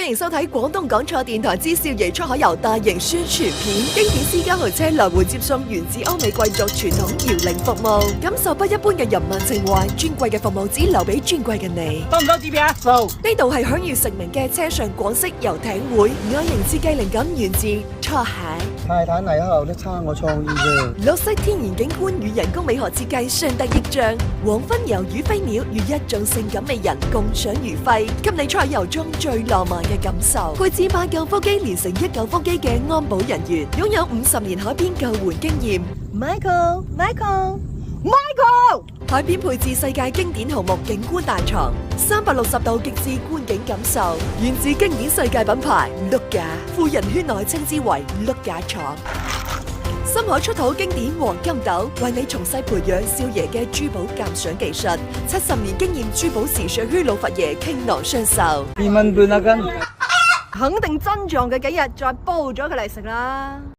歡迎收睇廣東廣播電台之少爺出海遊大型宣傳片，經典私家豪車來回接送源自歐美貴族傳統搖鈴服務，感受不一般嘅人民情懷，尊貴嘅服務只留俾尊貴嘅你。多唔多 GPS？數。呢度係享譽盛名嘅車上廣式遊艇會，外形設計靈感源自錯蟹。泰坦尼克號都差我創意啫。綠色天然景觀與人工美學設計相得益彰，黃昏遊與飛鳥與一眾性感美人共享餘暉，給你出海遊中最浪漫嘅感受。配置8舊飛機連成1舊飛機嘅安保人員，擁有50年海邊救援經驗。Michael，海邊配置世界經典豪木景觀大床，360度極致觀景感受，源自經典世界品牌碌架，富人圈內稱之為碌架床。深海出土經典黃金豆，為你從細培養少爺嘅珠寶鑑賞技術，70年經驗珠寶時尚圈老佛爺傾囊相授。2蚊半一斤。肯定珍藏嘅幾日，再煲咗佢嚟食啦。